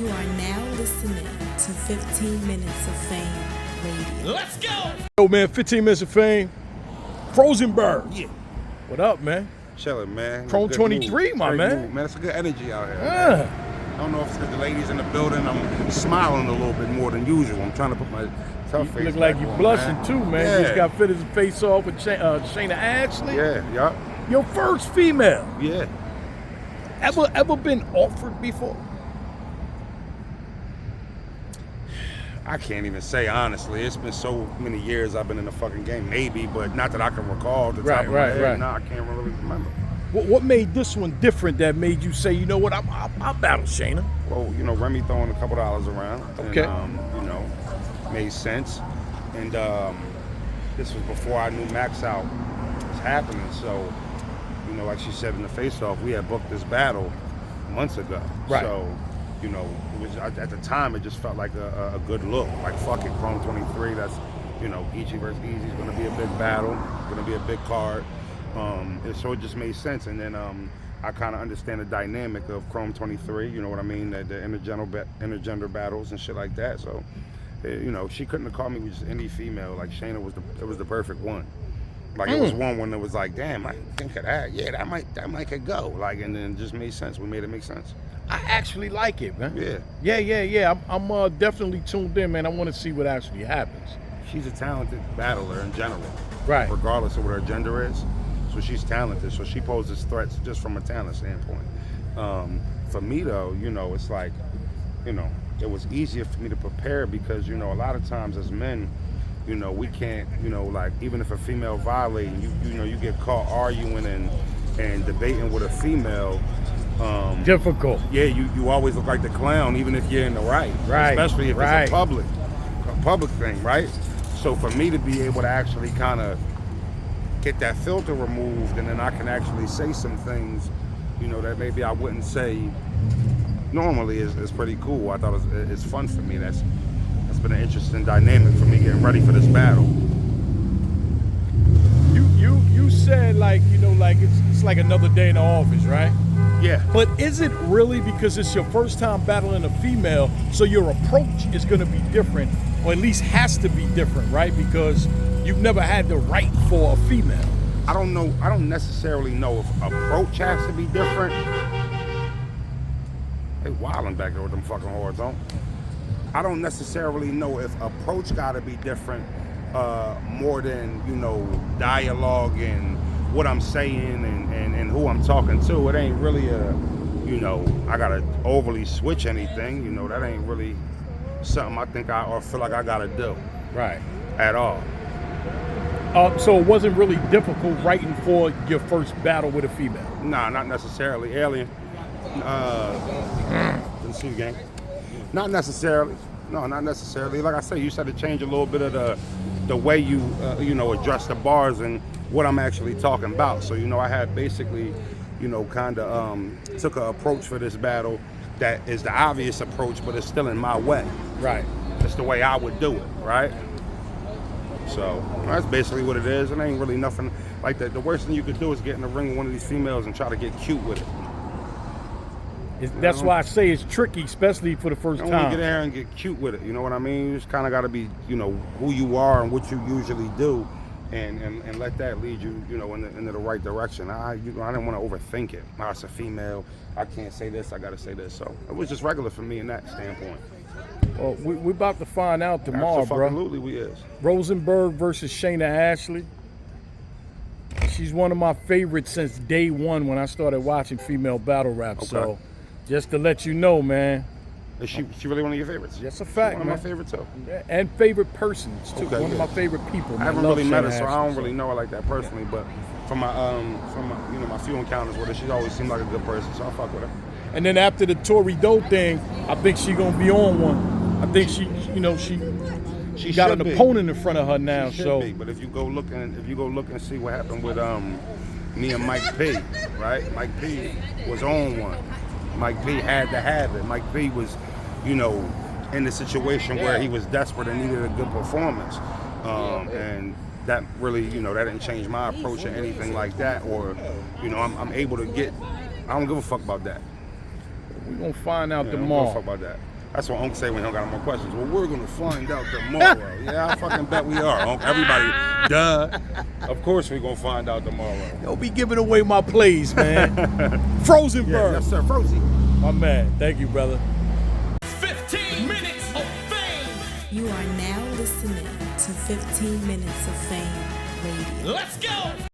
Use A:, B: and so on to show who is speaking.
A: You are now listening to 15 Minutes of Fame Radio.
B: Let's go!
C: Yo, man, 15 Minutes of Fame. Rosenberg.
B: Yeah.
C: What up, man?
D: Chilling, man.
C: Chrome
D: Good
C: 23,
D: mood.
C: my
D: Great
C: man.
D: mood, man. It's a good energy out here.
C: Yeah.
D: I don't know if it's because the ladies in the building, I'm smiling a little bit more than usual. I'm trying to put my tough face
C: You look like
D: back
C: you
D: on,
C: blushing
D: man.
C: too, man.
D: Yeah.
C: You just got fit his face off with Chayna Ashley.
D: Yeah.
C: Your first female.
D: Yeah.
C: Ever been offered before?
D: I can't even say, honestly. It's been so many years I've been in the fucking game. Maybe, but not that I can recall the top of my head. No, I can't really remember.
C: What made this one different that made you say, you know what, I'll battle Chayna?
D: Well, you know, Remy throwing a couple dollars around.
C: Okay.
D: And, you know, made sense. And this was before I knew Max Out was happening. So, you know, like she said in the face-off, we had booked this battle months ago.
C: Right.
D: So, you know, it was at the time, it just felt like a good look. Like, fuck it, Chrome 23, that's, you know, Ichi versus Easy is going to be a big battle, going to be a big card. And so it just made sense. And then I kind of understand the dynamic of Chrome 23, you know what I mean, the intergender battles and shit like that. So, you know, she couldn't have called me with just any female. Like, Chayna was the perfect one. Like, it was one when it was like, damn, I didn't think of that. Yeah, that might could go. Like, and then it just made sense. We made it make sense.
C: I actually like it, man.
D: Yeah.
C: Yeah. I'm definitely tuned in, man. I want to see what actually happens.
D: She's a talented battler in general.
C: Right.
D: Regardless of what her gender is. So she's talented. So she poses threats just from a talent standpoint. For me, though, you know, it's like, you know, it was easier for me to prepare because, you know, a lot of times as men, you know, we can't, you know, like, even if a female violating, you know, you get caught arguing and debating with a female.
C: Difficult.
D: Yeah, you always look like the clown, even if you're in the right.
C: Right.
D: Especially if it's a public thing, right? So for me to be able to actually kind of get that filter removed, and then I can actually say some things, you know, that maybe I wouldn't say normally is pretty cool. I thought it's fun for me. That's been an interesting dynamic for me getting ready for this battle.
C: You said, like, you know, like it's like another day in the office, right?
D: Yeah.
C: But is it really because it's your first time battling a female, so your approach is going to be different, or at least has to be different, right? Because you've never had the right for a female.
D: I don't know. I don't necessarily know if approach has to be different. They wilding back there with them fucking hordes on. I don't necessarily know if approach got to be different more than, you know, dialogue and what I'm saying and who I'm talking to. It ain't really you know, I got to overly switch anything. You know, that ain't really something I think or feel like I got to do.
C: Right.
D: At all.
C: So it wasn't really difficult writing for your first battle with a female?
D: Nah, not necessarily. Alien. Didn't see the game. Not necessarily. No, not necessarily. Like I said, you just had to change a little bit of the way you you know, address the bars and what I'm actually talking about. So, you know, I had basically, you know, kind of took an approach for this battle that is the obvious approach, but it's still in my way.
C: Right.
D: It's the way I would do it, right? So that's basically what it is. It ain't really nothing like that. The worst thing you could do is get in the ring with one of these females and try to get cute with it.
C: That's why I say it's tricky, especially for the first
D: time.
C: time.
D: Get there and get cute with it. You know what I mean? You just kind of got to be, you know, who you are and what you usually do, and let that lead you, you know, into the right direction. I didn't want to overthink it. Oh, it's a female. I can't say this. I got to say this. So it was just regular for me in that standpoint.
C: Well, we're about to find out tomorrow, bro.
D: Absolutely, we is.
C: Rosenberg versus Chayna Ashley. She's one of my favorites since day one when I started watching female battle rap. Okay. So, just to let you know, man.
D: Is she really one of your favorites?
C: That's a fact,
D: one of my favorites too.
C: And favorite persons too. One of my favorite people.
D: I haven't really met her, so I don't really know her like that personally. But from my you know, my few encounters with her, she's always seemed like a good person. So I fuck with her.
C: And then after the Tory Doe thing, I think she gonna be on one. I think she got an opponent in front of her now.
D: She should be, but if you go look and see what happened with me and Mike P, right? Mike P was on one. Mike P had to have it. Mike P was, you know, in the situation where he was desperate and needed a good performance. And that really, you know, that didn't change my approach or anything like that. Or, you know, I'm able to get, I don't give a fuck about that.
C: We're going to find out
D: I
C: tomorrow.
D: don't give a fuck about that. That's what Unc say when he don't got no more questions. Well, we're gonna find out tomorrow. Yeah, I fucking bet we are. Unc. Everybody, duh. Of course we're gonna find out tomorrow.
C: Don't be giving away my plays, man. Rosenberg.
D: Yeah, yes, sir. Frozy.
C: My man. Thank you, brother.
B: 15 minutes of fame.
A: You are now listening to 15 Minutes of Fame Radio.
B: Let's go.